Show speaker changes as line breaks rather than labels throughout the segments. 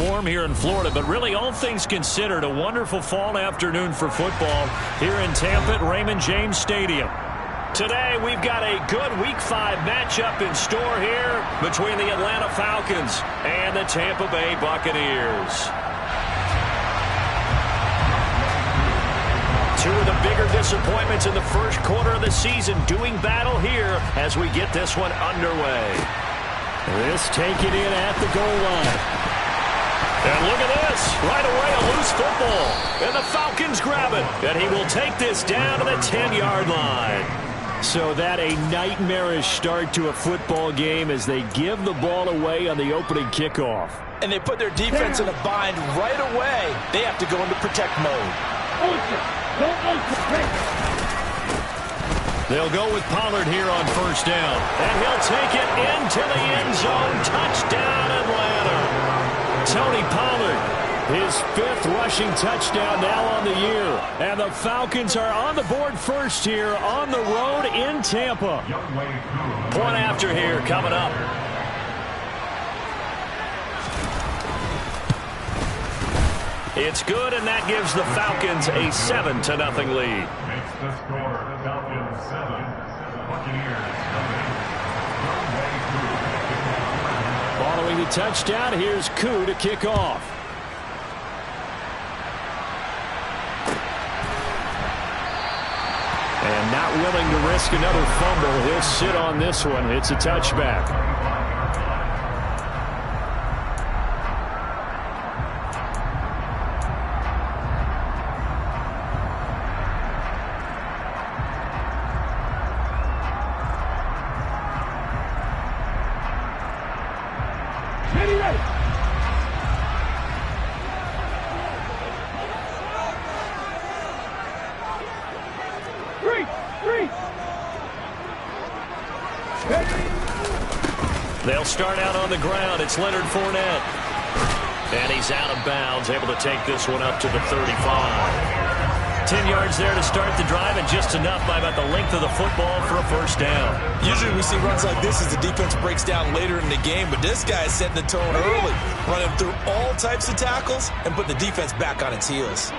warm here in Florida, but really all things considered, a wonderful fall afternoon for football here in Tampa at Raymond James Stadium. Today we've got a good Week 5 matchup in store here between the Atlanta Falcons and the Tampa Bay Buccaneers. Two of the bigger disappointments in the first quarter of the season doing battle here as we get this one underway.
This taken in at the goal line.
And look at this. Right away, a loose football. And the Falcons grab it. And he will take this down to the 10-yard line.
So that a nightmarish start to a football game as they give the ball away on the opening kickoff.
And they put their defense in a bind right away. They have to go into protect mode.
They'll go with Pollard here on first down. And he'll take it into the end zone. Touchdown, Atlanta. Tony Pollard, his 5th rushing touchdown now on the year. And the Falcons are on the board first here on the road in Tampa. Point after here coming up. It's good, and that gives the Falcons a 7-0 lead.
Makes the score Falcons 7, Buccaneers 7.
Following the touchdown, here's Koo to kick off. And not willing to risk another fumble, he'll sit on this one. It's a touchback.
They'll start out on the ground. It's Leonard Fournette. And he's out of bounds, able to take this one up to the 35. 10 yards there to start the drive, and just enough by about the length of the football for a first down.
Usually we see runs like this as the defense breaks down later in the game, but this guy is setting the tone early, running through all types of tackles and putting the defense back on its heels.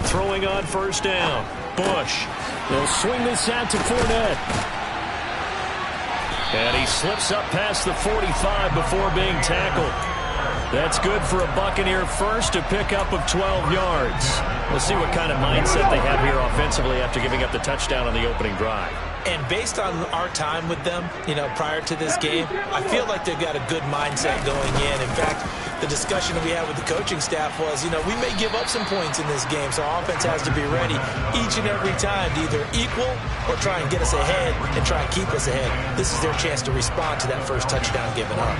Throwing on first down. Bush.
They'll swing this out to Fournette.
And he slips up past the 45 before being tackled. That's good for a Buccaneer first, a pickup of 12 yards. We'll see what kind of mindset they have here offensively after giving up the touchdown on the opening drive.
And based on our time with them, prior to this game, I feel like they've got a good mindset going in. In fact, the discussion that we had with the coaching staff was, we may give up some points in this game, so our offense has to be ready each and every time to either equal or try and get us ahead and try and keep us ahead. This is their chance to respond to that first touchdown given up.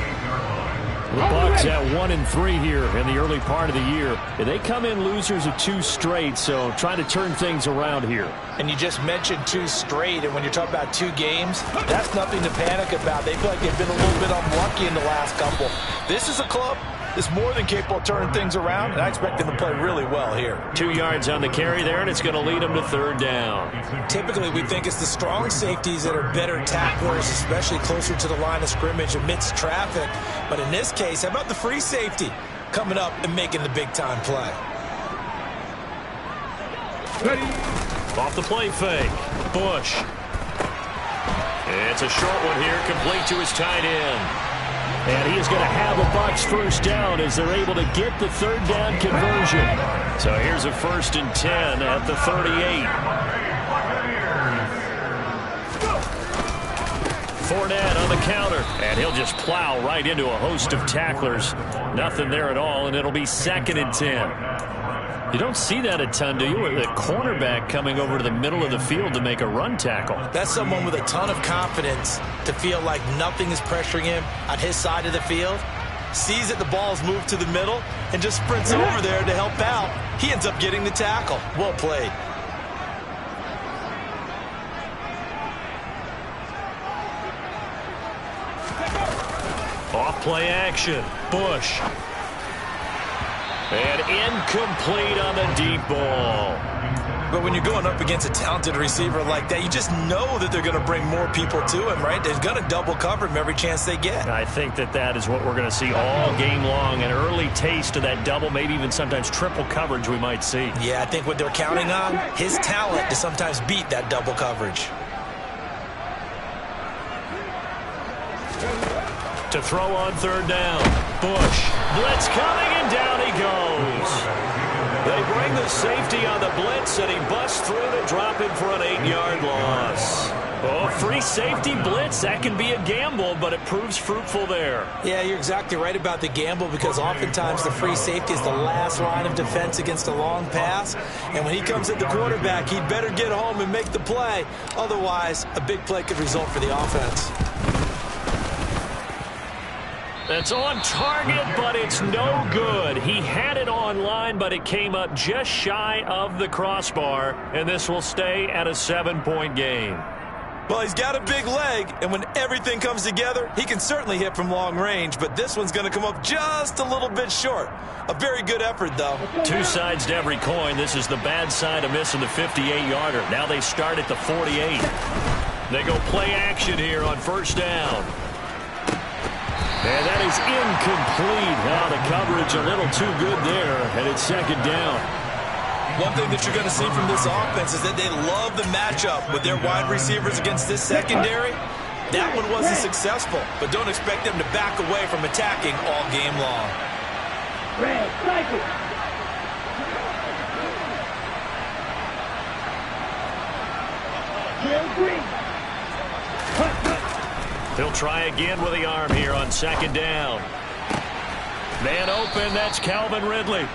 The Bucs at 1-3 here in the early part of the year. They come in losers of 2 straight, so trying to turn things around here.
And you just mentioned 2 straight, and when you're talking about 2 games, that's nothing to panic about. They feel like they've been a little bit unlucky in the last couple. This is a club that's more than capable of turning things around, and I expect them to play really well here.
2 yards on the carry there, and it's going to lead them to third down.
Typically, we think it's the strong safeties that are better tacklers, especially closer to the line of scrimmage amidst traffic. But in this case, how about the free safety coming up and making the big-time play?
Ready. Off the play fake. Bush. It's a short one here, complete to his tight end.
And he is going to have a Bucs first down as they're able to get the third down conversion.
So here's a 1st and 10 at the 38. Fournette on the counter, and he'll just plow right into a host of tacklers. Nothing there at all, and it'll be 2nd and 10. You don't see that a ton, do you? With a cornerback coming over to the middle of the field to make a run tackle.
That's someone with a ton of confidence to feel like nothing is pressuring him on his side of the field. Sees that the ball is moved to the middle and just sprints over there to help out. He ends up getting the tackle. Well played.
Off play action. Bush.
And incomplete on the deep ball.
But when you're going up against a talented receiver like that, you just know that they're going to bring more people to him, right? They're going to double cover him every chance they get.
I think that is what we're going to see all game long. An early taste of that double, maybe even sometimes triple coverage we might see.
Yeah, I think what they're counting on, his talent to sometimes beat that double coverage.
To throw on third down. Bush. Blitz coming, and down he goes. They bring the safety on the blitz, and he busts through to drop him for an 8-yard loss. Oh, free safety blitz, that can be a gamble, but it proves fruitful there.
Yeah, you're exactly right about the gamble, because oftentimes the free safety is the last line of defense against a long pass. And when he comes at the quarterback, he'd better get home and make the play. Otherwise, a big play could result for the offense.
That's on target, but it's no good. He had it on line, but it came up just shy of the crossbar, and this will stay at a 7-point game.
Well, he's got a big leg, and when everything comes together, he can certainly hit from long range, but this one's going to come up just a little bit short. A very good effort, though.
Two sides to every coin. This is the bad side of missing the 58-yarder. Now they start at the 48. They go play action here on first down. And that is incomplete. Now the coverage a little too good there, and it's second down.
One thing that you're going to see from this offense is that they love the matchup with their wide receivers against this secondary. That one wasn't successful, but don't expect them to back away from attacking all game long.
Red, cycle. Green.
He'll try again with the arm here on second down. Man open, that's Calvin Ridley.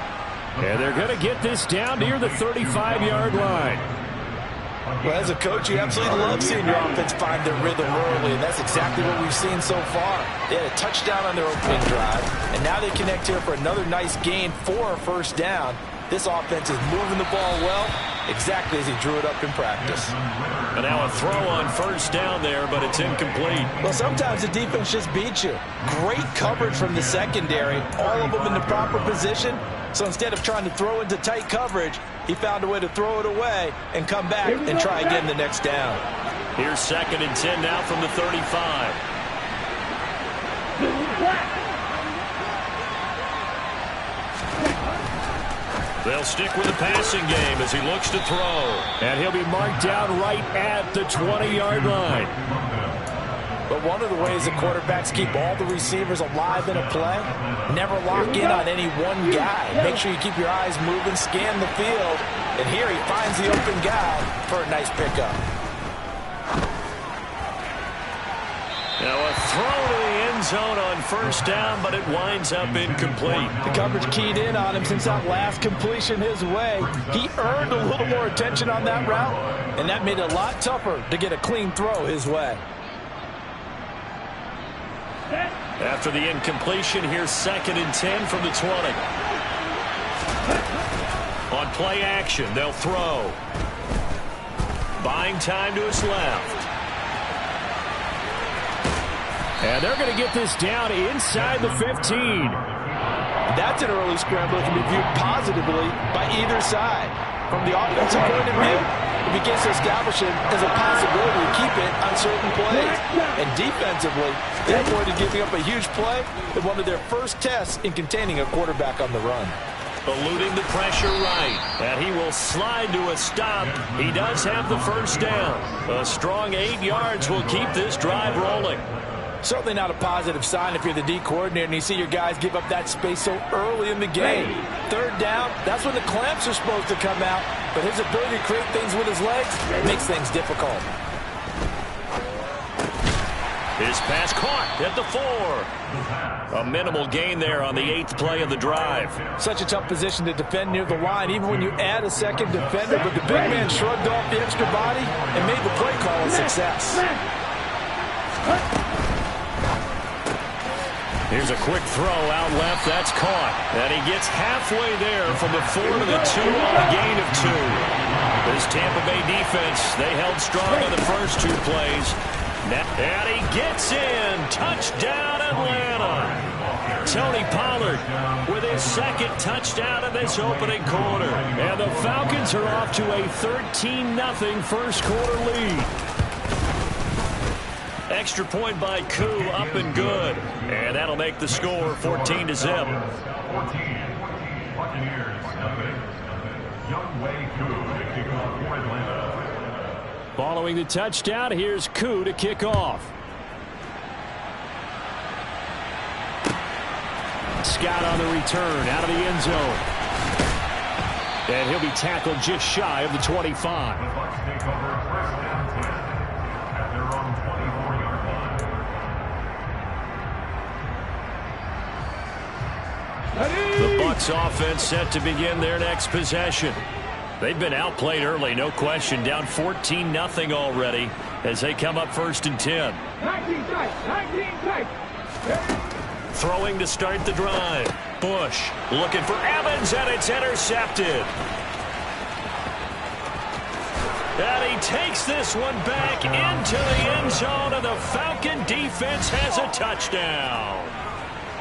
And they're going to get this down near the 35-yard line.
Well, as a coach, you absolutely love seeing your offense find their rhythm early, and that's exactly what we've seen so far. They had a touchdown on their opening drive, and now they connect here for another nice gain for a first down. This offense is moving the ball well, exactly as he drew it up in practice.
And now a throw on first down there, but it's incomplete.
Well, sometimes the defense just beats you. Great coverage from the secondary, all of them in the proper position. So instead of trying to throw into tight coverage, he found a way to throw it away and come back and try again the next down.
Here's second and 10 now from the 35. They'll stick with the passing game as he looks to throw. And he'll be marked down right at the 20-yard line.
But one of the ways the quarterbacks keep all the receivers alive in a play, never lock in on any one guy. Make sure you keep your eyes moving, scan the field, and here he finds the open guy for a nice pickup.
Now a throw to the end zone on first down, but it winds up incomplete.
The coverage keyed in on him since that last completion his way. He earned a little more attention on that route, and that made it a lot tougher to get a clean throw his way.
After the incompletion, here's second and 10 from the 20. On play action, they'll throw. Buying time to his left. And they're going to get this down inside the 15.
That's an early scramble that can be viewed positively by either side. From the offensive point of view, it begins to establish it as a possibility to keep it on certain plays. And defensively, they avoided giving up a huge play in one of their first tests in containing a quarterback on the run.
Eluding the pressure right. And he will slide to a stop. He does have the first down. A strong 8 yards will keep this drive rolling.
Certainly not a positive sign if you're the D coordinator and you see your guys give up that space so early in the game. Third down, that's when the clamps are supposed to come out, but his ability to create things with his legs makes things difficult.
His pass caught at the 4. A minimal gain there on the 8th play of the drive.
Such a tough position to defend near the line, even when you add a second defender, but the big man shrugged off the extra body and made the play call a success.
Here's a quick throw out left. That's caught. And he gets halfway there from the 4 to the 2 on a gain of 2. This Tampa Bay defense, they held strong on the first 2 plays. And he gets in. Touchdown, Atlanta.
Tony Pollard with his second touchdown in this opening quarter. And the Falcons are off to a 13-0 first quarter lead. Extra point by Koo, up and good. And that'll make the score 14-0. Following the touchdown, here's Koo to kick off. Scott on the return, out of the end zone. And he'll be tackled just shy of the 25. The Bucs offense set to begin their next possession. They've been outplayed early, no question. Down 14-0 already as they come up 1st and 10.
19 tight.
Throwing to start the drive. Bush looking for Evans, and it's intercepted. And he takes this one back into the end zone, and the Falcon defense has a touchdown.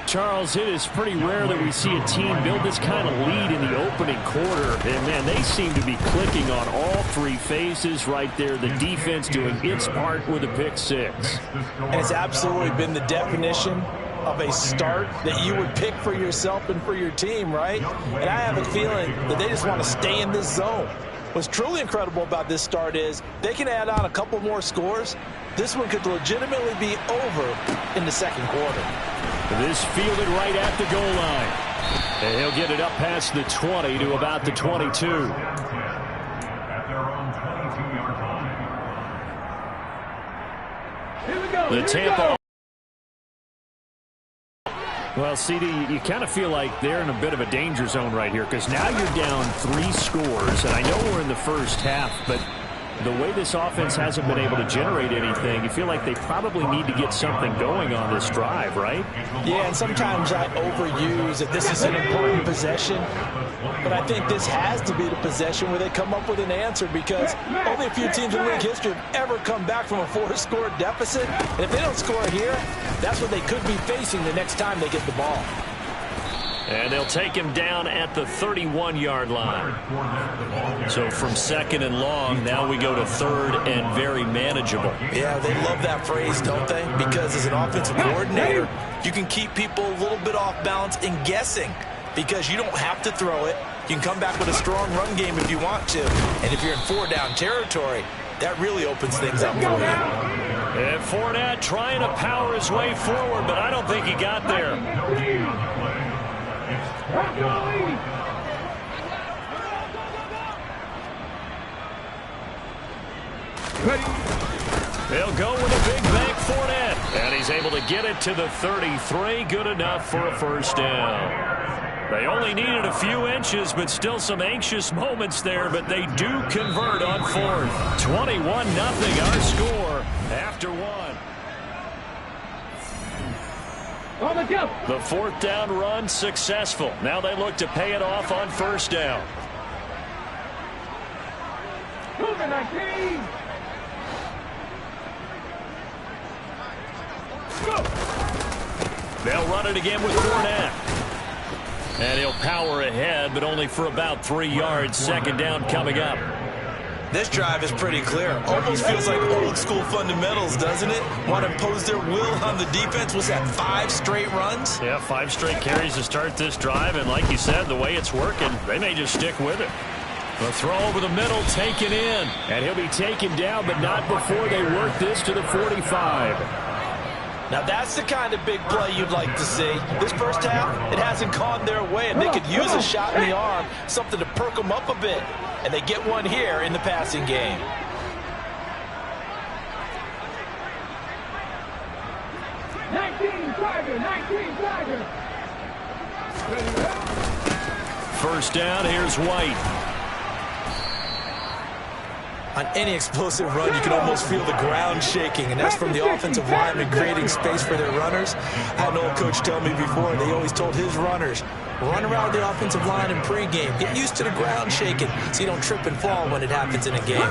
Charles, it is pretty rare that we see a team build this kind of lead in the opening quarter. And, man, they seem to be clicking on all three phases right there. The defense doing its part with a pick six.
And it's absolutely been the definition of a start that you would pick for yourself and for your team, right? And I have a feeling that they just want to stay in this zone. What's truly incredible about this start is they can add on a couple more scores. This one could legitimately be over in the second quarter.
This fielded right at the goal line. And he'll get it up past the 20 to about the 22.
At their own 22-yard line.
Here we go.
The Tampa. Well, CD, you kind of feel like they're in a bit of a danger zone right here because now you're down 3 scores. And I know we're in the first half, but the way this offense hasn't been able to generate anything, you feel like they probably need to get something going on this drive, right?
Yeah, and sometimes I overuse that this is an important possession, but I think this has to be the possession where they come up with an answer because only a few teams in league history have ever come back from a 4-score deficit. And if they don't score here, that's what they could be facing the next time they get the ball.
And they'll take him down at the 31-yard line. So from 2nd and long, now we go to 3rd and very manageable.
Yeah, they love that phrase, don't they? Because as an offensive coordinator, you can keep people a little bit off balance and guessing because you don't have to throw it. You can come back with a strong run game if you want to. And if you're in 4-down territory, that really opens things up for you.
And Fournette trying to power his way forward, but I don't think he got there. They'll go with a big bank Fournette. And he's able to get it to the 33. Good enough for a first down. They only needed a few inches, but still some anxious moments there. But they do convert on 4th. 21-0 our score after 1. The 4th down run successful. Now they look to pay it off on 1st down. They'll run it again with Fournette. And he'll power ahead, but only for about 3 yards. 2nd down coming up.
This drive is pretty clear. Almost feels like old school fundamentals, doesn't it? Want to impose their will on the defense. Was that 5 straight runs?
Yeah, 5 straight carries to start this drive. And like you said, the way it's working, they may just stick with it. The throw over the middle, taken in. And he'll be taken down, but not before they work this to the 45.
Now that's the kind of big play you'd like to see. This first half, it hasn't gone their way, and they could use a shot in the arm, something to perk them up a bit. And they get one here in the passing game.
First down, here's White.
On any explosive run, you can almost feel the ground shaking, and that's from the offensive lineman creating space for their runners. I had an old coach tell me before, they always told his runners, run around the offensive line in pregame. Get used to the ground shaking so you don't trip and fall when it happens in a game.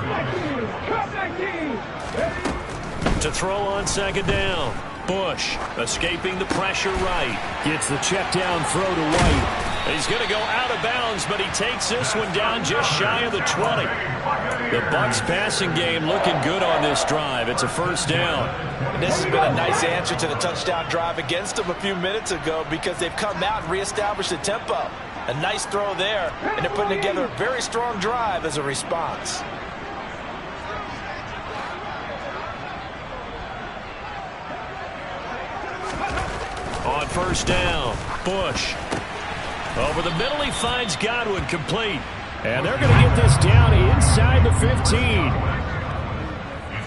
To throw on 2nd down.
Bush escaping the pressure right.
Gets the check down throw to White.
He's going to go out of bounds, but he takes this one down just shy of the 20. The Bucs passing game looking good on this drive. It's a first down.
And this has been a nice answer to the touchdown drive against them a few minutes ago because they've come out and reestablished the tempo. A nice throw there, and they're putting together a very strong drive as a response.
On first down, Bush. Over the middle, he finds Godwin, complete.
And they're going to get this down inside the 15.
It's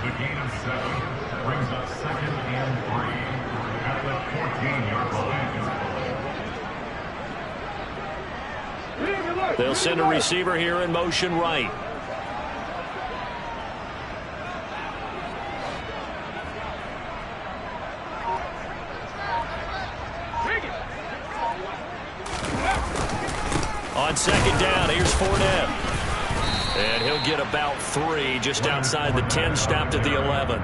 a gain of 7. Brings up 2nd and 3 at the 14-yard line.
They'll send a receiver here in motion right. On second down, here's Fournette. And he'll get about 3 just outside the 10, stopped at the 11.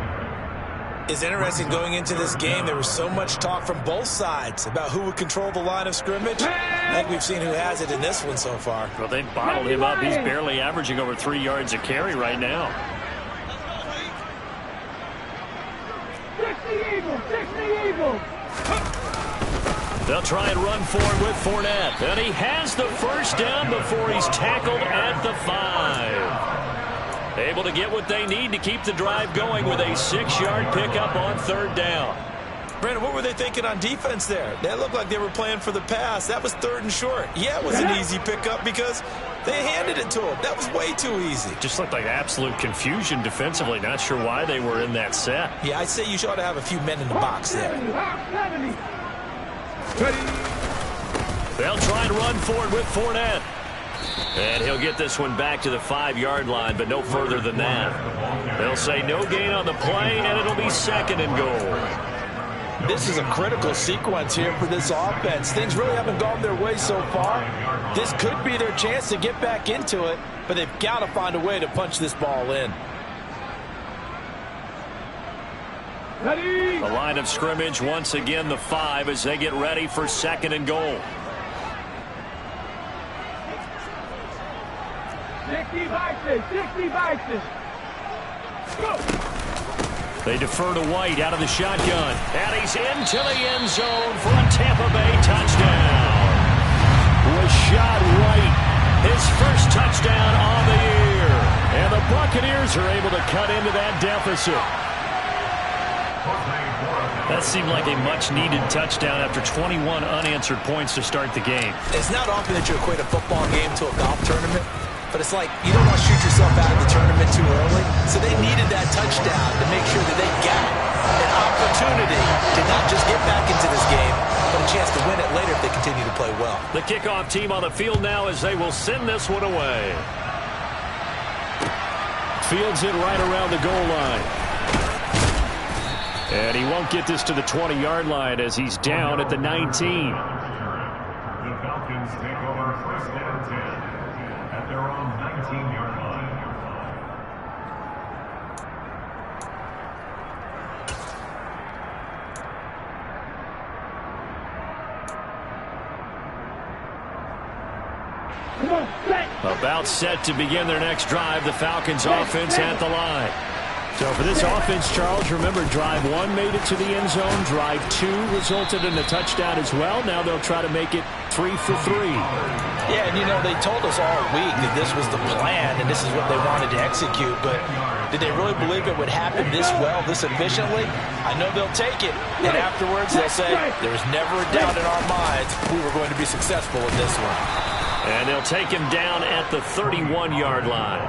It's interesting going into this game. There was so much talk from both sides about who would control the line of scrimmage. I think we've seen who has it in this one so far.
Well, they've bottled him up. He's barely averaging over 3 yards a carry right now.
60 Eagles, 60 Eagles.
They'll try and run forward with Fournette. And he has the first down before he's tackled at the 5. Able to get what they need to keep the drive going with a 6-yard pickup on third down.
Brandon, what were they thinking on defense there? They looked like they were playing for the pass. That was 3rd and short. Yeah, it was an easy pickup because they handed it to him. That was way too easy.
Just looked like absolute confusion defensively. Not sure why they were in that set.
Yeah, I'd say you should ought to have a few men in the box there.
70.
They'll try and run forward with Fournette. And he'll get this one back to the 5-yard line, but no further than that. They'll say no gain on the play, and it'll be 2nd and goal.
This is a critical sequence here for this offense. Things really haven't gone their way so far. This could be their chance to get back into it, but they've got to find a way to punch this ball in.
Ready.
The line of scrimmage, once again, the 5 as they get ready for 2nd and goal.
60 boxes, 60 boxes. Go.
They defer to White out of the shotgun. And he's into the end zone for a Tampa Bay touchdown. Rashad White, his first touchdown on the year. And the Buccaneers are able to cut into that deficit.
That seemed like a much-needed touchdown after 21 unanswered points to start the game.
It's not often that you equate a football game to a golf tournament, but it's like you don't want to shoot yourself out of the tournament too early. So they needed that touchdown to make sure that they got an opportunity to not just get back into this game, but a chance to win it later if they continue to play well.
The kickoff team on the field now as they will send this one away. Fields it right around the goal line. And he won't get this to the 20-yard line as he's down at the 19.
The Falcons take over 1st and 10 at their own 19-yard line.
Come on, set.
About set to begin their next drive. The Falcons offense at the line.
So for this offense, Charles, remember drive 1 made it to the end zone. Drive 2 resulted in a touchdown as well. Now they'll try to make it 3 for 3.
Yeah, and you know, they told us all week that this was the plan and this is what they wanted to execute, but did they really believe it would happen this well, this efficiently? I know they'll take it, and afterwards they'll say, there was never a doubt in our minds we were going to be successful in this one.
And they'll take him down at the 31-yard line.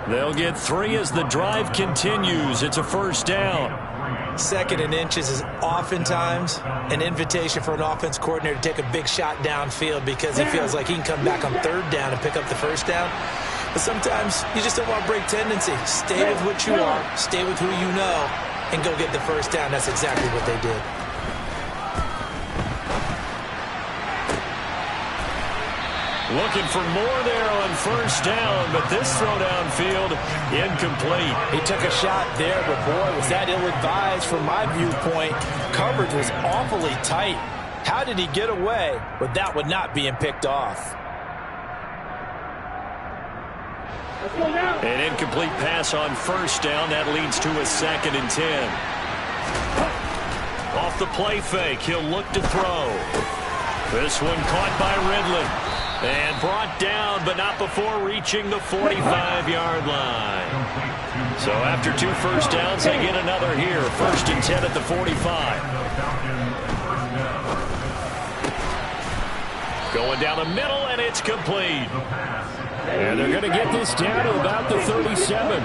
They'll get 3 as the drive continues. It's a first down.
2nd and inches is oftentimes an invitation for an offense coordinator to take a big shot downfield because he feels like he can come back on 3rd down and pick up the first down. But sometimes you just don't want to break tendency. Stay with what you are, stay with who you know, and go get the first down. That's exactly what they did.
Looking for more there on first down, but this throw downfield incomplete.
He took a shot there, but boy, was that ill-advised from my viewpoint. Coverage was awfully tight. How did he get away with that one not being picked off?
An incomplete pass on first down. That leads to a 2nd and 10. Off the play fake, he'll look to throw. This one caught by Ridley. And brought down, but not before reaching the 45-yard line. So after 2 first downs, they get another here. 1st and 10 at the 45. Going down the middle, and it's complete. And they're going to get this down to about the 37.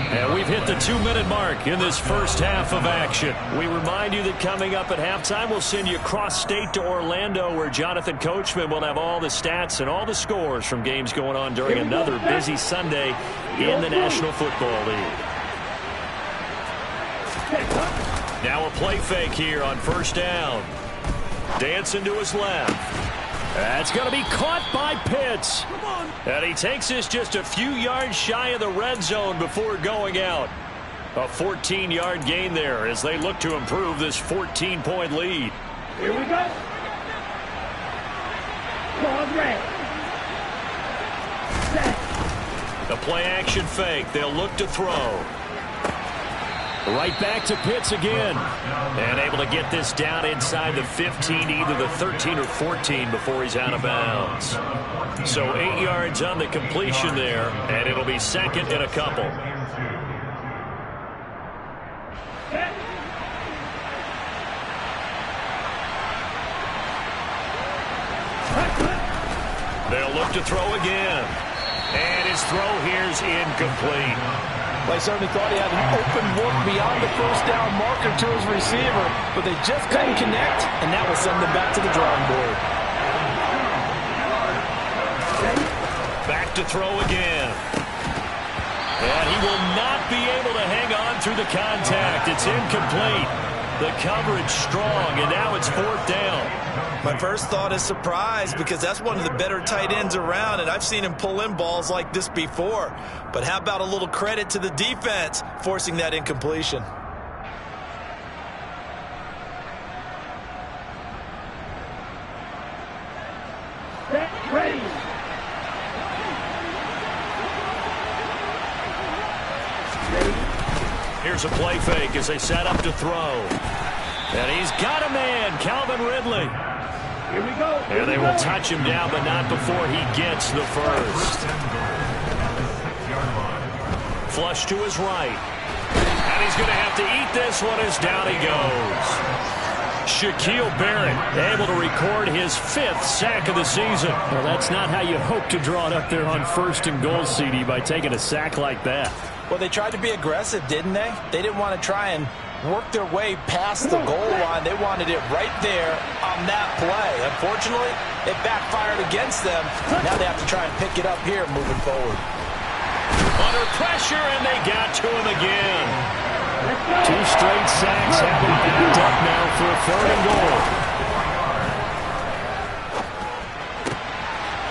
And we've hit the 2-minute mark in this first half of action. We remind you that coming up at halftime, we'll send you cross-state to Orlando, where Jonathan Coachman will have all the stats and all the scores from games going on during another busy Sunday in the National Football League. Now a play fake here on first down. Dancing to his left. That's going to be caught by Pitts. And he takes this just a few yards shy of the red zone before going out. A 14-yard gain there as they look to improve this 14-point lead.
Here we go. Ball red. Set.
The play-action fake. They'll look to throw. Right back to Pitts again. And able to get this down inside the 15, either the 13 or 14 before he's out of bounds. So 8 yards on the completion there, and it'll be 2nd and a couple. They'll look to throw again. And his throw here's incomplete.
They certainly thought he had an open look beyond the first down marker to his receiver, but they just couldn't connect, and that will send them back to the drawing board.
Back to throw again. And he will not be able to hang on through the contact. It's incomplete. The coverage strong, and now it's 4th down.
My first thought is surprise, because that's one of the better tight ends around, and I've seen him pull in balls like this before. But how about a little credit to the defense forcing that incompletion?
Set. Ready.
Here's a play fake as they set up to throw. And he's got a man, Calvin Ridley.
Here we go.
And they will touch him down, but not before he gets the first. Flush to his right. And he's going to have to eat this one as down he goes. Shaquille Barrett able to record his 5th sack of the season. Well, that's not how you hope to draw it up there on 1st and goal, CD, by taking a sack like that.
Well, they tried to be aggressive, didn't they? They didn't want to try and work their way past the goal line. They wanted it right there on that play. Unfortunately, it backfired against them. Now they have to try and pick it up here moving forward.
Under pressure, and they got to him again. 2 straight sacks have him backed up now for a 3rd and goal.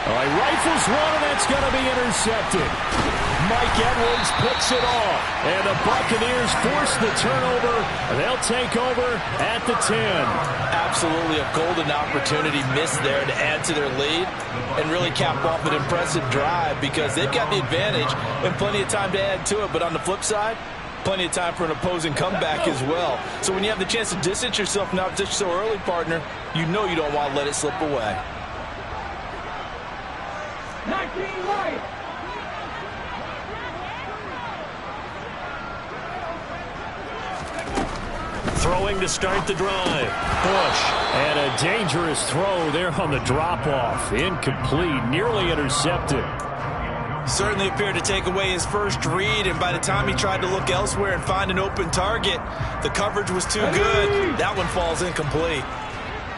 All right, rifles one, and that's going to be intercepted. Mike Edwards picks it off, and the Buccaneers force the turnover. They'll take over at the 10.
Absolutely a golden opportunity missed there to add to their lead and really cap off an impressive drive, because they've got the advantage and plenty of time to add to it. But on the flip side, plenty of time for an opposing comeback as well. So when you have the chance to distance yourself not just so early, partner, you know you don't want to let it slip away.
19 right.
Throwing to start the drive. Bush. And a dangerous throw there on the drop-off. Incomplete. Nearly intercepted.
Certainly appeared to take away his first read, and by the time he tried to look elsewhere and find an open target, the coverage was too good. That one falls incomplete.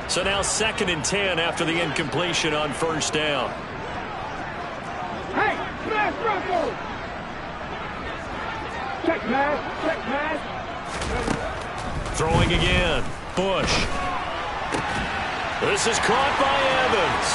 So now 2nd and 10 after the incompletion on first down.
Hey, smash Russell. Check pass. Check pass.
Throwing again. Bush. This is caught by Evans.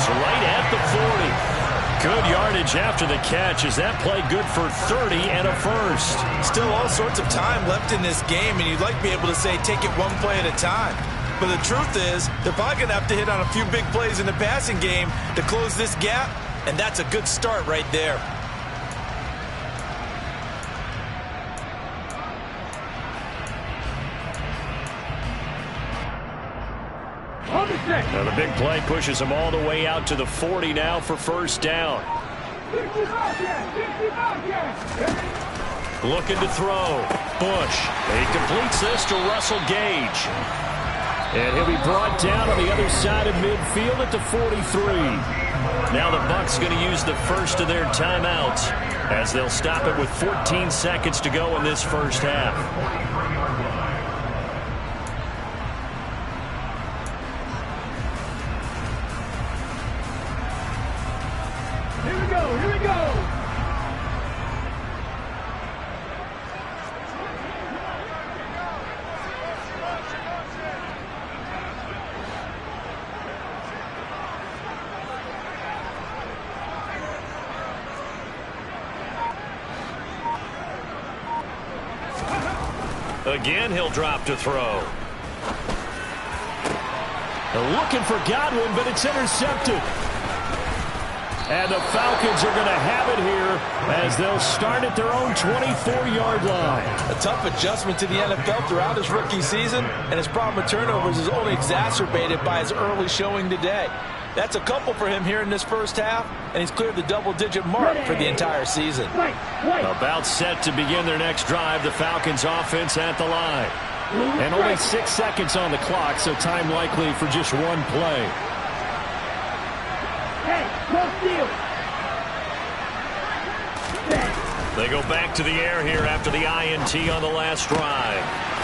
Falcons right at the 40. Good yardage after the catch. Is that play good for 30 and a first?
Still all sorts of time left in this game, and you'd like to be able to say take it one play at a time. But the truth is, they're probably going to have to hit on a few big plays in the passing game to close this gap, and that's a good start right there.
Now the big play pushes them all the way out to the 40 now for first down. Looking to throw. Bush. He completes this to Russell Gage. And he'll be brought down on the other side of midfield at the 43. Now the Bucs going to use the first of their timeouts as they'll stop it with 14 seconds to go in this first half.
Here we go, here we go.
Again, he'll drop to throw. Looking for Godwin, but it's intercepted. And the Falcons are going to have it here as they'll start at their own 24-yard line.
A tough adjustment to the NFL throughout his rookie season, and his problem with turnovers is only exacerbated by his early showing today. That's a couple for him here in this first half, and he's cleared the double-digit mark for the entire season.
About set to begin their next drive, the Falcons offense at the line. And only 6 seconds on the clock, so time likely for just one play.
Hey, close deal.
They go back to the air here after the INT on the last drive.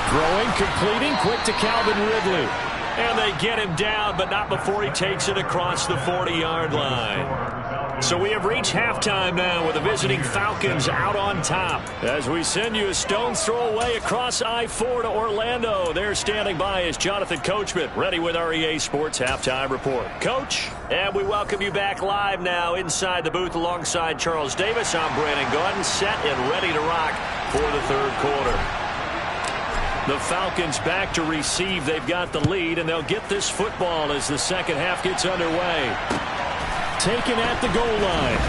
Throwing, completing, quick to Calvin Ridley. And they get him down, but not before he takes it across the 40-yard line. So we have reached halftime now with the visiting Falcons out on top. As we send you a stone's throw away across I-4 to Orlando. There standing by is Jonathan Coachman, ready with our EA Sports Halftime Report. Coach, and we welcome you back live now inside the booth alongside Charles Davis. I'm Brandon Gordon, set and ready to rock for the third quarter. The Falcons back to receive. They've got the lead, and they'll get this football as the second half gets underway. Taken at the goal line.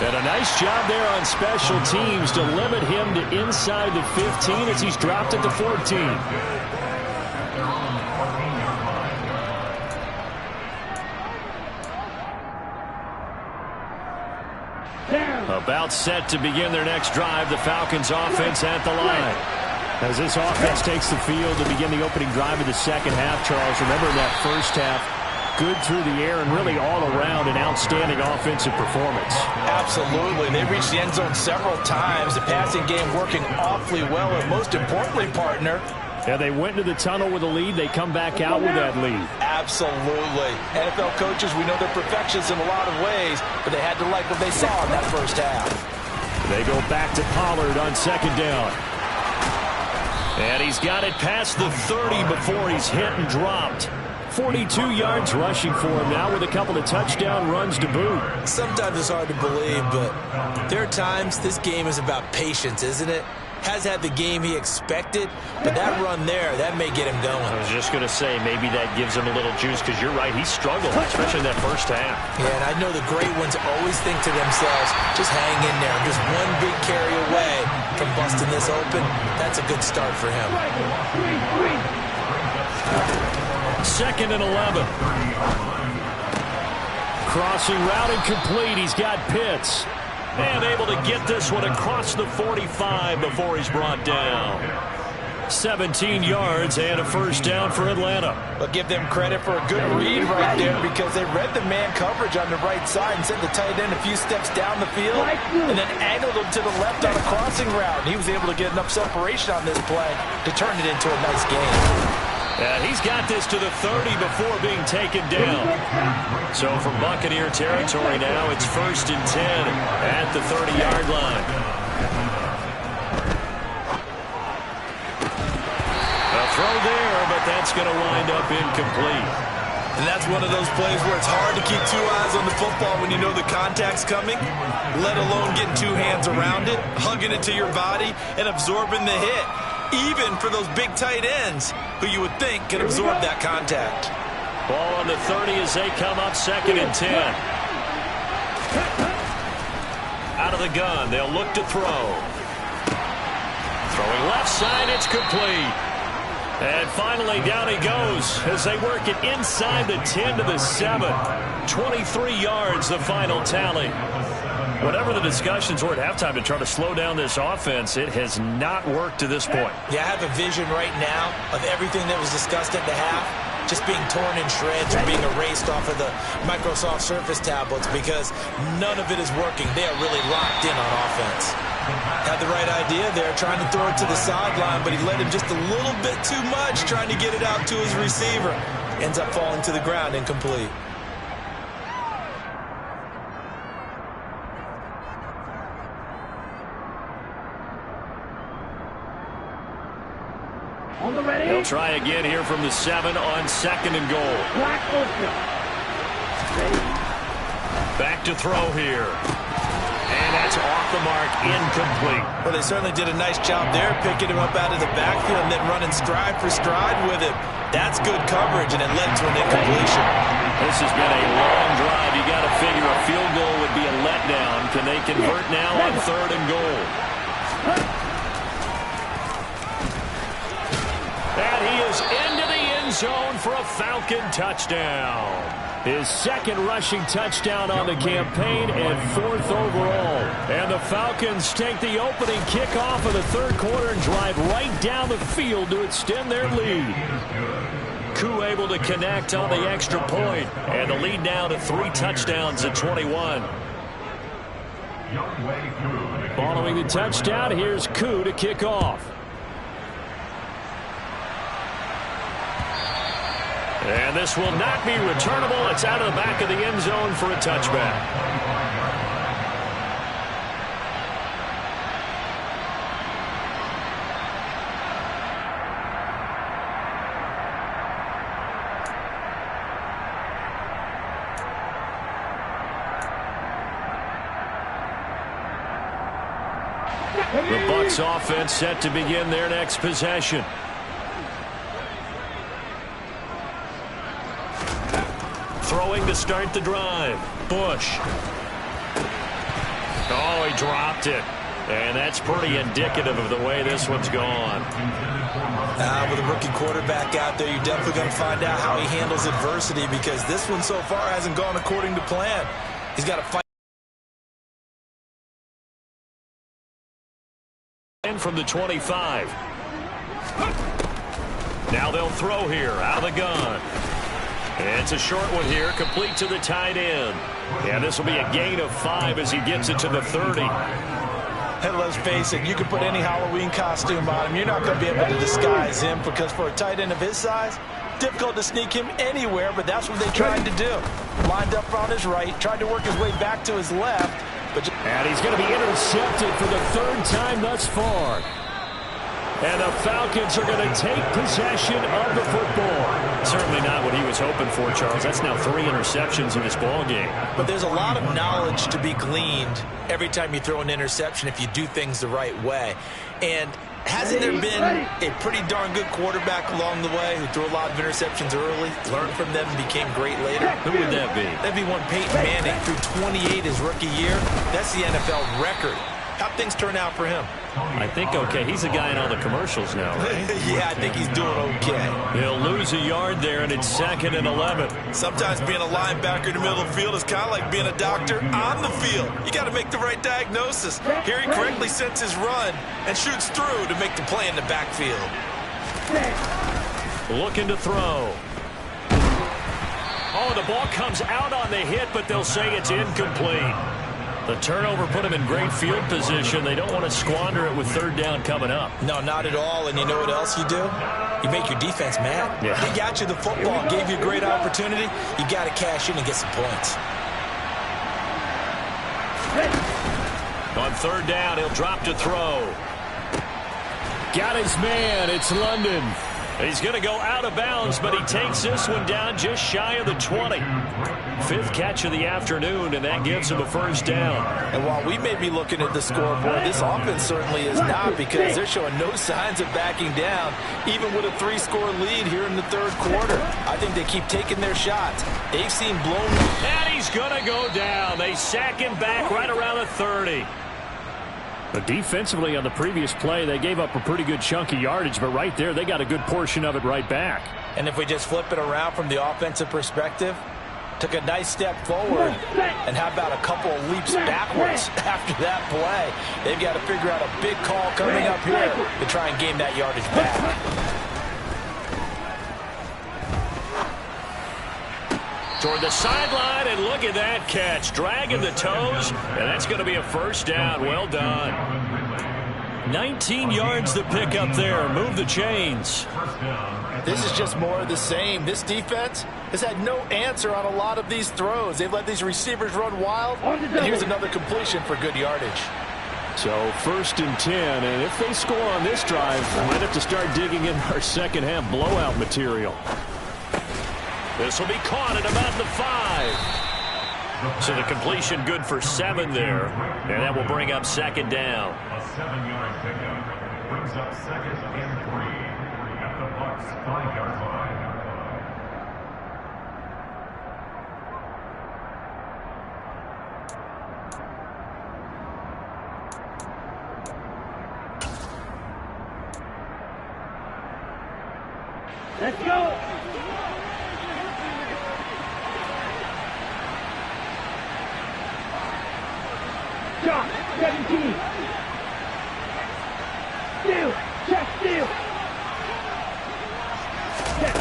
And a nice job there on special teams to limit him to inside the 15 as he's dropped at the 14. About set to begin their next drive, the Falcons offense at the line. As this offense takes the field to begin the opening drive of the second half, Charles, remember in that first half, good through the air and really all around an outstanding offensive performance.
Absolutely. They reached the end zone several times. The passing game working awfully well, and most importantly, partner,
yeah, they went into the tunnel with a lead. They come back out with that lead.
Absolutely. NFL coaches, we know they're perfectionists in a lot of ways, but they had to like what they saw in that first half.
They go back to Pollard on second down. And he's got it past the 30 before he's hit and dropped. 42 yards rushing for him now with a couple of touchdown runs to boot.
Sometimes it's hard to believe, but there are times this game is about patience, isn't it? Has had the game he expected, but that run there, that may get him going.
I was just going to say, maybe that gives him a little juice, because you're right, he struggled, especially in that first half.
Yeah, and I know the great ones always think to themselves, just hang in there. Just one big carry away from busting this open. That's a good start for him.
Second and 11. Crossing route incomplete. He's got Pitts. And able to get this one across the 45 before he's brought down. 17 yards and a first down for Atlanta.
But give them credit for a good read right there, because they read the man coverage on the right side and sent the tight end a few steps down the field and then angled him to the left on a crossing route. And he was able to get enough separation on this play to turn it into a nice game.
And he's got this to the 30 before being taken down. So from Buccaneer territory now, it's 1st and 10 at the 30-yard line. A
throw there, but that's going to wind up incomplete.
And that's one of those plays where it's hard to keep two eyes on the football when you know the contact's coming, let alone getting two hands around it, hugging it to your body, and absorbing the hit, even for those big tight ends who you would think can absorb that contact.
Ball on the 30 as they come up 2nd and 10. Out of the gun, they'll look to throw. Throwing left side, it's complete. And finally, down he goes as they work it inside the 10 to the 7. 23 yards, the final tally. Whatever the discussions were at halftime to try to slow down this offense, it has not worked to this point.
Yeah, I have a vision right now of everything that was discussed at the half just being torn in shreds or being erased off of the Microsoft Surface tablets because none of it is working. They are really locked in on offense. Had the right idea there, trying to throw it to the sideline, but he let him just a little bit too much, trying to get it out to his receiver. Ends up falling to the ground, incomplete.
On the ready.
He'll try again here from the 7 on 2nd and goal.
Black open. Ready.
Back to throw here. And that's off the mark, incomplete.
Well, they certainly did a nice job there, picking him up out of the backfield and then running stride for stride with him. That's good coverage, and it led to an incompletion.
This has been a long drive. You got to figure a field goal would be a letdown. Can they convert now on 3rd and goal? And he is into the end zone for a Falcon touchdown. His 2nd rushing touchdown on the campaign and 4th overall. And the Falcons take the opening kickoff of the 3rd quarter and drive right down the field to extend their lead. Koo able to connect on the extra point, and the lead now to 3 touchdowns at 21. Following the touchdown, here's Koo to kick off. And this will not be returnable. It's out of the back of the end zone for a touchback. The Bucs offense set to begin their next possession. Throwing to start the drive. Bush. Oh, he dropped it. And that's pretty indicative of the way this one's gone.
With a rookie quarterback out there, you're definitely going to find out how he handles adversity because this one so far hasn't gone according to plan. He's got to fight.
From the 25. Now they'll throw here out of the gun. It's a short one here, complete to the tight end. Yeah, this will be a gain of 5 as he gets it to the 30.
And let's face it, you can put any Halloween costume on him. You're not going to be able to disguise him because for a tight end of his size, difficult to sneak him anywhere, but that's what they tried to do. Lined up on his right, tried to work his way back to his left.
And he's going to be intercepted for the 3rd time thus far. And the Falcons are going to take possession of the football.
Certainly not what he was hoping for, Charles. That's now 3 interceptions in this ball game.
But there's a lot of knowledge to be gleaned every time you throw an interception if you do things the right way. And hasn't there been a pretty darn good quarterback along the way who threw a lot of interceptions early, learned from them, and became great later?
Who would that be?
That'd be one Peyton Manning threw 28 his rookie year. That's the NFL record. How'd things turn out for him?
I think okay. He's the guy in all the commercials now, right?
Yeah, I think he's doing okay.
He'll lose a yard there, and it's 2nd and 11.
Sometimes being a linebacker in the middle of the field is kind of like being a doctor on the field. You got to make the right diagnosis. Here he correctly sets his run and shoots through to make the play in the backfield.
Looking to throw. Oh, the ball comes out on the hit, but they'll say it's incomplete. The turnover put him in great field position. They don't want to squander it with 3rd down coming up.
No, not at all. And you know what else you do? You make your defense mad.
Yeah.
They got you the football, gave you a great opportunity. You got to cash in and get some points.
On 3rd down, he'll drop to throw.
Got his man. It's London. He's going to go out of bounds, but he takes this one down just shy of the 20. Fifth catch of the afternoon, and that gives him a first down.
And while we may be looking at the scoreboard, this offense certainly is not, because they're showing no signs of backing down, even with a 3-score lead here in the third quarter. I think they keep taking their shots. They've seen blown.
And he's going to go down. They sack him back right around the 30. But defensively on the previous play, they gave up a pretty good chunk of yardage, but right there, they got a good portion of it right back.
And if we just flip it around from the offensive perspective, took a nice step forward, and how about a couple of leaps backwards after that play? They've got to figure out a big call coming up here to try and gain that yardage back.
Toward the sideline, and look at that catch. Dragging the toes, and that's going to be a first down. Well done. 19 yards to pick up there. Move the chains.
This is just more of the same. This defense has had no answer on a lot of these throws. They've let these receivers run wild, and here's another completion for good yardage.
So first and 10, and if they score on this drive, we might have to start digging in our second half blowout material. This will be caught at about the 5. So the completion good for 7 there. And that will bring up second down.
A 7-yard pickup brings up second and 3 at the Bucs 5-yard line.
Let's go. Shot, 17. Steal, check, steal. Check.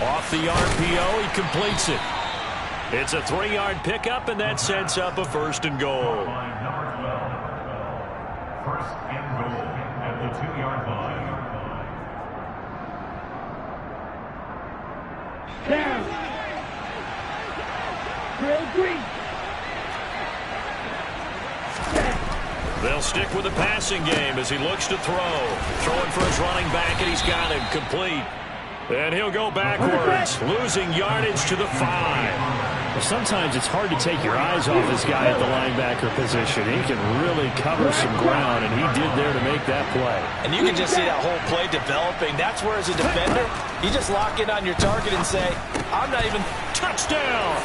Off the RPO, he completes it. It's a 3-yard pickup, and that sets up a first and goal.
Number 12. First and goal at the 2-yard line.
Down. Drill green.
They'll stick with the passing game as he looks to throw. Throwing for his running back, and he's got him complete. And he'll go backwards, losing yardage to the 5. Well, sometimes it's hard to take your eyes off this guy at the linebacker position. He can really cover some ground, and he did there to make that play.
And you can just see that whole play developing. That's where, as a defender, you just lock in on your target and say, I'm not even...
Touchdown!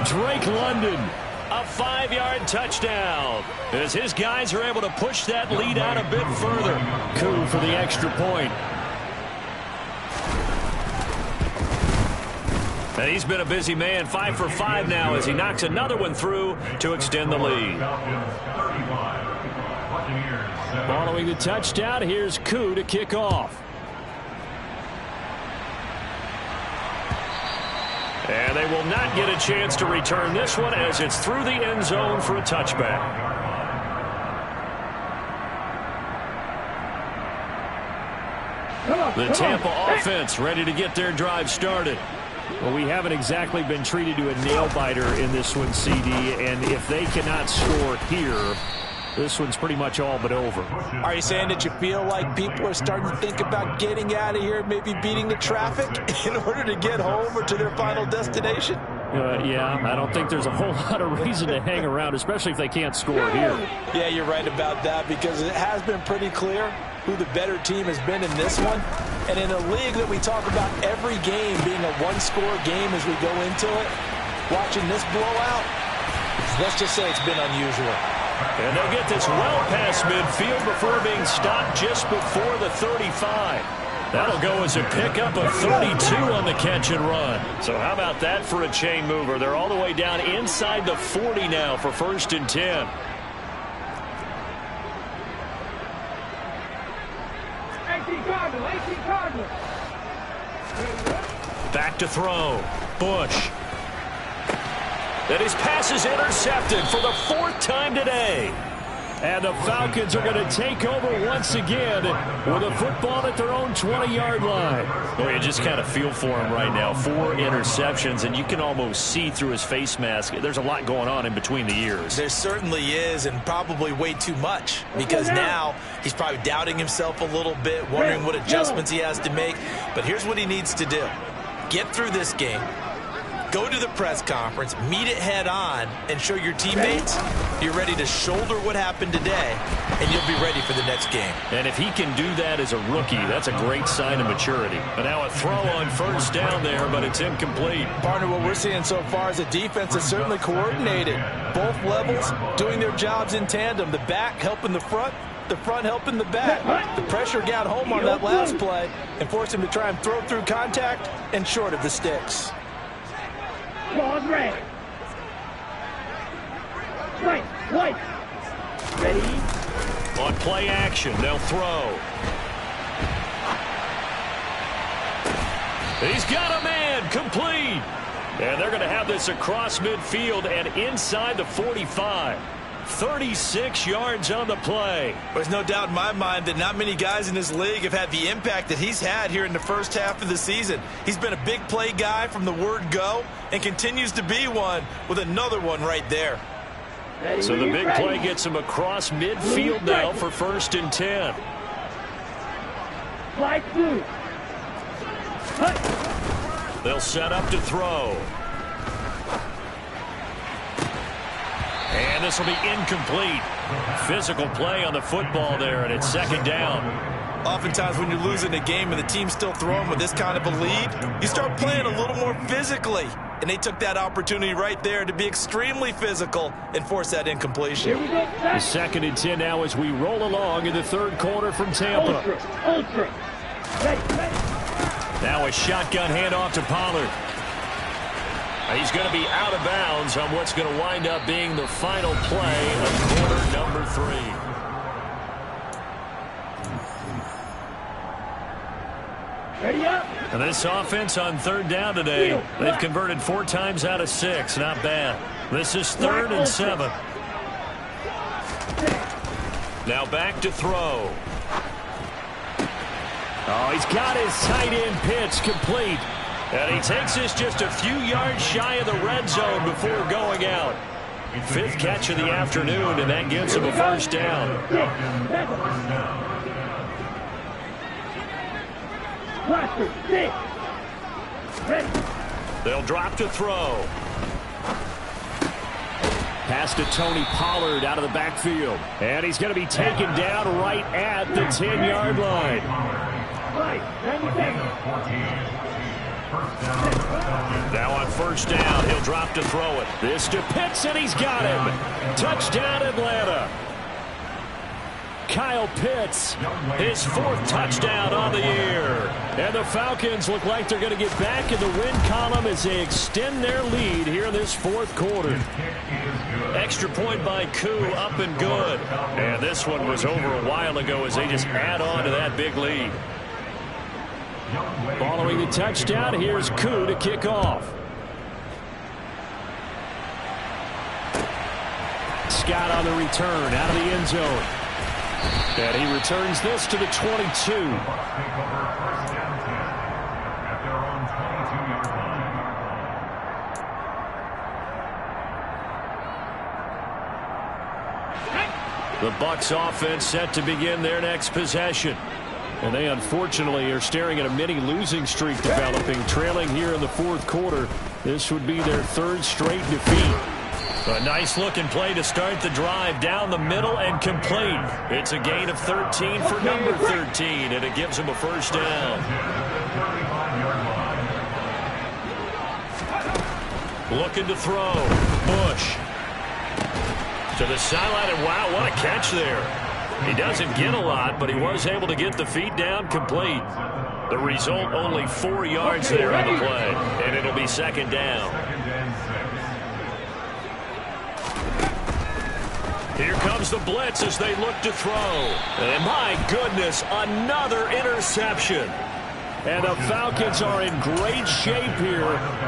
Drake London. A 5-yard touchdown as his guys are able to push that lead out a bit further. Coup for the extra point. And he's been a busy man, 5 for 5 now as he knocks another one through to extend the lead. Following the touchdown, here's Coup to kick off. And they will not get a chance to return this one as it's through the end zone for a touchback. The Tampa offense ready to get their drive started. Well, we haven't exactly been treated to a nail-biter in this one, CD, and if they cannot score here, this one's pretty much all but over.
Are you saying that you feel like people are starting to think about getting out of here, maybe beating the traffic in order to get home or to their final destination?
Yeah, I don't think there's a whole lot of reason to hang around, especially if they can't score here.
Yeah, you're right about that, because it has been pretty clear who the better team has been in this one. And in a league that we talk about every game being a one-score game as we go into it, watching this blowout, let's just say it's been unusual.
And they'll get this well past midfield before being stopped just before the 35. That'll go as a pickup of 32 on the catch and run. So how about that for a chain mover? They're all the way down inside the 40 now for first and 10. Back to throw. Bush. And his pass is intercepted for the 4th time today. And the Falcons are going to take over once again with a football at their own 20-yard line.
Well, you just kind of feel for him right now. 4 interceptions, and you can almost see through his face mask. There's a lot going on in between the ears.
There certainly is, and probably way too much, because now he's probably doubting himself a little bit, wondering what adjustments he has to make. But here's what he needs to do. Get through this game. Go to the press conference, meet it head on, and show your teammates you're ready to shoulder what happened today, and you'll be ready for the next game.
And if he can do that as a rookie, that's a great sign of maturity. And now a throw on first down there, but it's incomplete.
Partner, what we're seeing so far is a defense that's certainly coordinated. Both levels doing their jobs in tandem. The back helping the front helping the back. The pressure got home on that last play and forced him to try and throw through contact and short of the sticks.
Ball's red. Right, white. Ready?
On play action, they'll throw. He's got a man, complete. And they're going to have this across midfield and inside the 45. 36 yards on the play.
There's no doubt in my mind that not many guys in this league have had the impact that he's had here in the first half of the season. He's been a big play guy from the word go and continues to be one with another one right there.
So the big play gets him across midfield now for 1st and 10.
Slide through.
They'll set up to throw. And this will be incomplete. Physical play on the football there, and it's 2nd down.
Oftentimes when you're losing a game and the team's still throwing with this kind of a lead, you start playing a little more physically. And they took that opportunity right there to be extremely physical and force that incompletion.
The 2nd and 10 now as we roll along in the 3rd quarter from Tampa.
Ultra. Ready.
Now a shotgun handoff to Pollard. He's going to be out of bounds on what's going to wind up being the final play of quarter number 3.
Ready up.
And this offense on 3rd down today, they've converted 4 times out of 6. Not bad. This is 3rd and 7. Now back to throw.
Oh, he's got his tight end pitch complete.
And he takes this just a few yards shy of the red zone before going out. 5th catch of the afternoon, and that gives him a 1st down.
Cluster, 6. Ready.
They'll drop to throw.
Pass to Tony Pollard out of the backfield. And he's going to be taken down right at the 10-yard line.
Now on 1st down, he'll drop to throw it.
This to Pitts, and he's got him. Touchdown, Atlanta. Kyle Pitts, his 4th touchdown on the year. And the Falcons look like they're going to get back in the win column as they extend their lead here in this 4th quarter.
Extra point by Koo, up and good. And this one was over a while ago as they just add on to that big lead.
Following the touchdown, here's Koo to kick off. Scott on the return out of the end zone. And he returns this to the 22.
The Bucs offense set to begin their next possession.
And they unfortunately are staring at a mini losing streak developing, trailing here in the 4th quarter. This would be their 3rd straight defeat.
A nice looking play to start the drive down the middle and complete. It's a gain of 13 for number 13, and it gives them a 1st down. Looking to throw. Bush. To the sideline, and wow, what a catch there. He doesn't get a lot, but he was able to get the feet down complete. The result, only 4 yards there on the play, and it'll be 2nd down. Here comes the blitz as they look to throw. And my goodness, another interception.
And the Falcons are in great shape here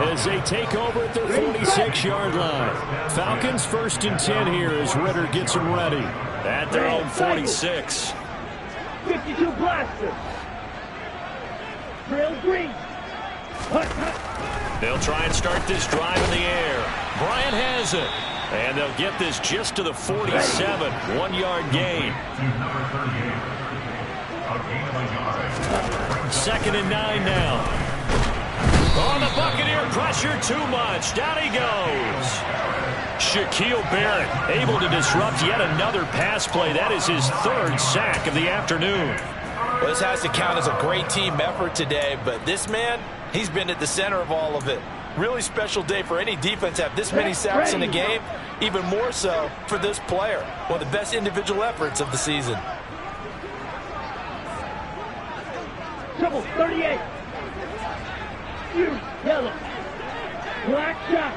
as they take over at their 46-yard line. Falcons 1st and 10 here as Ritter gets them ready.
At their own 46.
52 blaster. Drill green. Hut, hut.
They'll try and start this drive in the air. Bryant has it. And they'll get this just to the 47. 1-yard gain. Second and 9 now. Oh, the Buccaneer pressure too much. Down he goes. Shaquille Barrett able to disrupt yet another pass play. That is his 3rd sack of the afternoon.
Well, this has to count as a great team effort today, but this man, he's been at the center of all of it. Really special day for any defense to have this many sacks in a game, even more so for this player. One of the best individual efforts of the season.
Trouble 38. You, yellow. Black shot.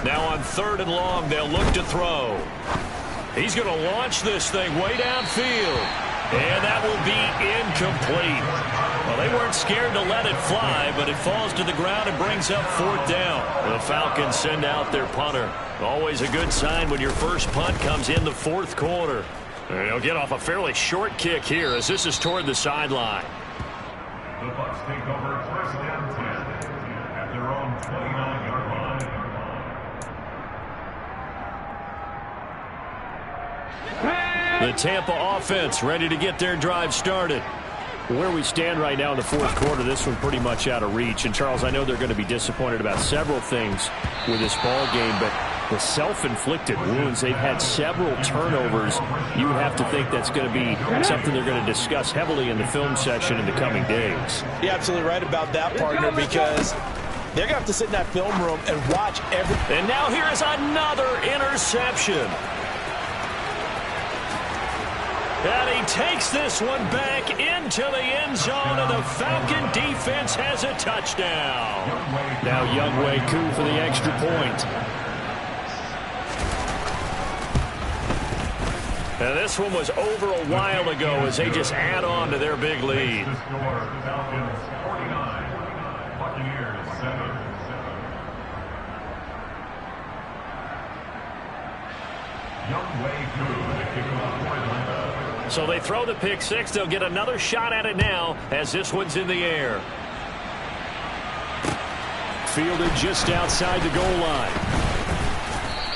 Now on 3rd and long, they'll look to throw. He's going to launch this thing way downfield. And that will be incomplete. Well, they weren't scared to let it fly, but it falls to the ground and brings up 4th down. The Falcons send out their punter. Always a good sign when your first punt comes in the 4th quarter. And he'll get off a fairly short kick here as this is toward the sideline.
The Bucs take over 1st and 10 at their own 29-yard line.
The Tampa offense ready to get their drive started. Where we stand right now in the 4th quarter, this one pretty much out of reach. And, Charles, I know they're going to be disappointed about several things with this ball game, but the self-inflicted wounds, they've had several turnovers. You would have to think that's going to be something they're going to discuss heavily in the film session in the coming days.
You're absolutely right about that, partner, because they're going to have to sit in that film room and watch every...
And now here is another interception. And he takes this one back into the end zone, and the Falcon defense has a touchdown. Now Younghoe Koo for the extra point. And this one was over a while ago as they just add on to their big lead. So they throw the pick six. They'll get another shot at it now as this one's in the air. Fielded just outside the goal line.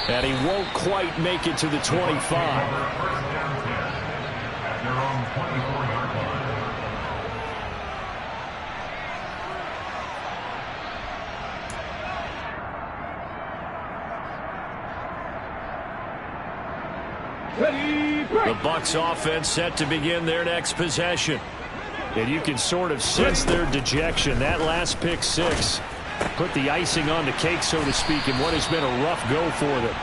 And he won't quite make it to the 25. The Bucs offense set to begin their next possession. And you can sort of sense their dejection. That last pick six put the icing on the cake, so to speak, in what has been a rough go for them.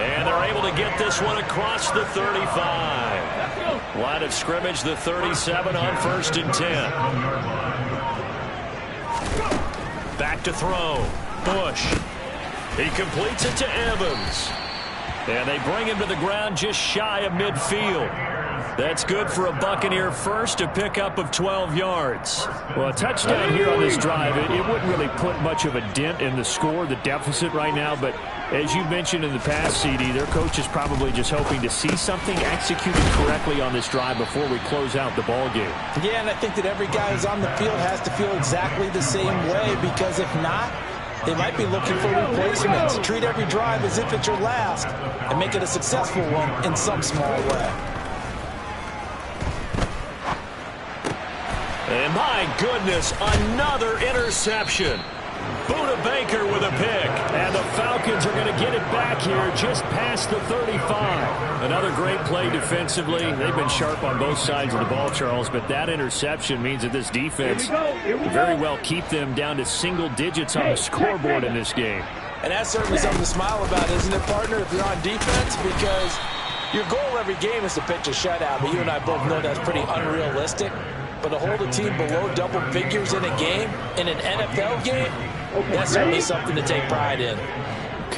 And they're able to get this one across the 35. Line of scrimmage, the 37 on 1st and 10. Back to throw. Bush. He completes it to Evans. And they bring him to the ground just shy of midfield. That's good for a Buccaneer first, a pickup of 12 yards. Well, a touchdown here on this drive, it wouldn't really put much of a dent in the score, the deficit right now. But as you mentioned in the past, CD, their coach is probably just hoping to see something executed correctly on this drive before we close out the ball game.
Yeah, and I think that every guy who's on the field has to feel exactly the same way, because if not, they might be looking for replacements. Treat every drive as if it's your last and make it a successful one in some small way.
And my goodness, another interception. Buda Baker with a pick. And the Falcons are going to get it back here just past the 35. Another great play defensively. They've been sharp on both sides of the ball, Charles, but that interception means that this defense very well keep them down to single digits on the scoreboard in this game.
And that's certainly something to smile about, isn't it, partner, if you're on defense? Because your goal every game is to pitch a shutout, but you and I both know that's pretty unrealistic. But to hold a team below double figures in a game, in an NFL game, that's certainly something to take pride in.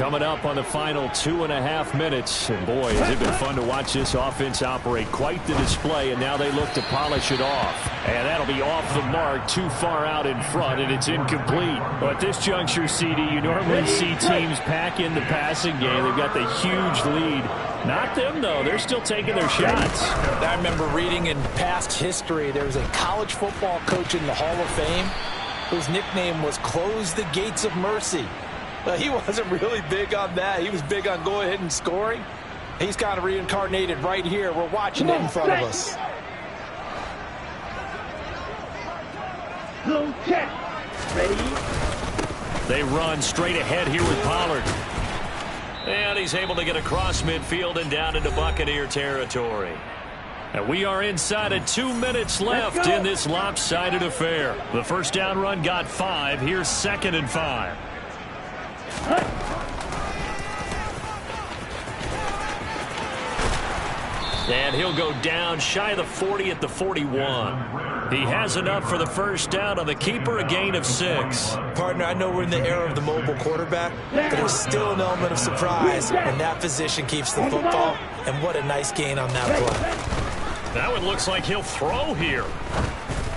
Coming up on the final 2.5 minutes. And boy, has it been fun to watch this offense operate. Quite the display, and now they look to polish it off. And that'll be off the mark, too far out in front, and it's incomplete. But at this juncture, CD, you normally see teams pack in the passing game. They've got the huge lead. Not them, though. They're still taking their shots.
I remember reading in past history, there was a college football coach in the Hall of Fame whose nickname was Close the Gates of Mercy. He wasn't really big on that. He was big on go ahead and scoring. He's kind of reincarnated right here. We're watching it in front of us.
Slow check. Ready?
They run straight ahead here with Pollard.
And he's able to get across midfield and down into Buccaneer territory.
And we are inside of 2 minutes left in this lopsided affair. The first down run got 5. Here's 2nd and 5. And he'll go down shy of the 40 at the 41. He has enough for the first down on the keeper, a gain of 6.
Partner, I know we're in the era of the mobile quarterback, but there's still an element of surprise when that position keeps the football. And what a nice gain on that play.
That one looks like he'll throw here.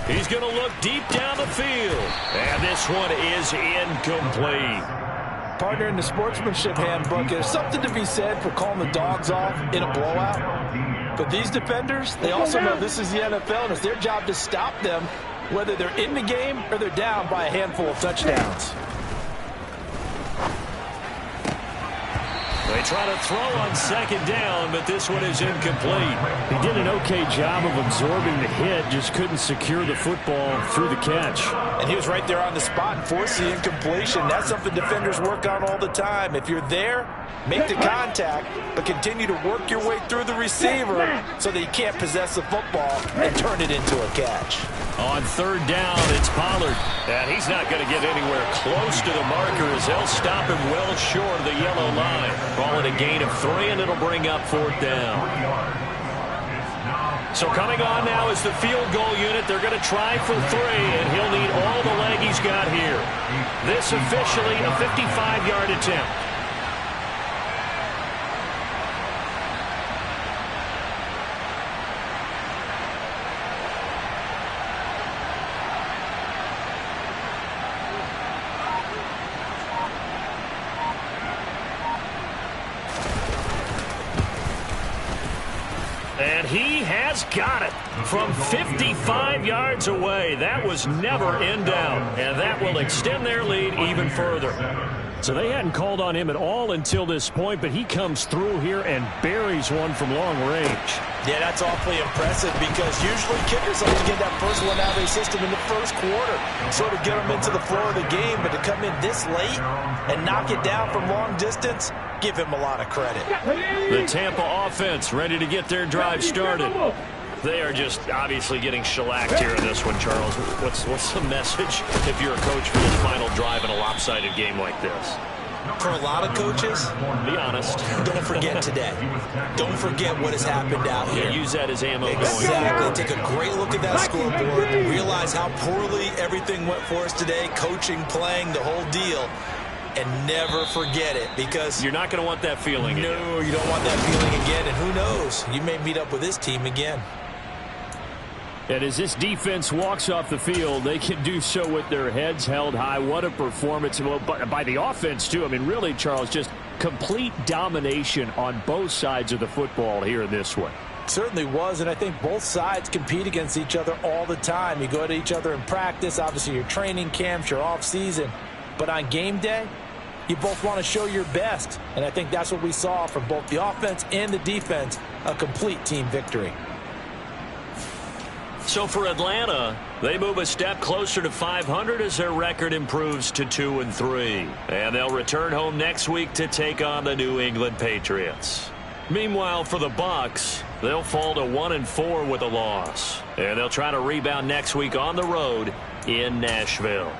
He's going to look deep down the field. And this one is incomplete.
Partner, in the sportsmanship handbook, there's something to be said for calling the dogs off in a blowout. But these defenders, they also know this is the NFL, and it's their job to stop them, whether they're in the game or they're down by a handful of touchdowns.
They try to throw on 2nd down, but this one is incomplete. He did an okay job of absorbing the hit, just couldn't secure the football through the catch.
And he was right there on the spot and forced the incompletion. That's something defenders work on all the time. If you're there, make the contact, but continue to work your way through the receiver so that he can't possess the football and turn it into a catch.
On 3rd down, it's Pollard. And he's not going to get anywhere close to the marker as they'll stop him well short of the yellow line. Call it a gain of 3, and it'll bring up 4th down. So coming on now is the field goal unit. They're going to try for 3, and he'll need all the leg he's got here. This officially a 55-yard attempt. And he has got it from 55 yards away. That was never in doubt, and that will extend their lead even further. So they hadn't called on him at all until this point, but he comes through here and buries one from long range.
Yeah, that's awfully impressive because usually kickers like to get that first one out of their system in the first quarter, sort of get them into the flow of the game, but to come in this late and knock it down from long distance, give him a lot of credit.
The Tampa offense ready to get their drive started. They are just obviously getting shellacked here in this one, Charles. What's the message if you're a coach for this final drive in a lopsided game like this?
For a lot of coaches,
be honest.
Don't forget today. Don't forget what has happened out here.
Yeah, use that as ammo.
Exactly. Take a great look at that scoreboard. Realize how poorly everything went for us today. Coaching, playing, the whole deal. And never forget it, because
you're not going to want that feeling again.
No, you don't want that feeling again. And who knows? You may meet up with this team again.
And as this defense walks off the field, they can do so with their heads held high. What a performance by the offense, too. I mean, really, Charles, just complete domination on both sides of the football here in this one.
Certainly was, and I think both sides compete against each other all the time. You go at each other in practice, obviously your training camps, your off-season. But on game day, you both want to show your best. And I think that's what we saw from both the offense and the defense, a complete team victory.
So for Atlanta, they move a step closer to 500 as their record improves to 2-3. And they'll return home next week to take on the New England Patriots. Meanwhile, for the Bucs, they'll fall to 1-4 with a loss. And they'll try to rebound next week on the road in Nashville.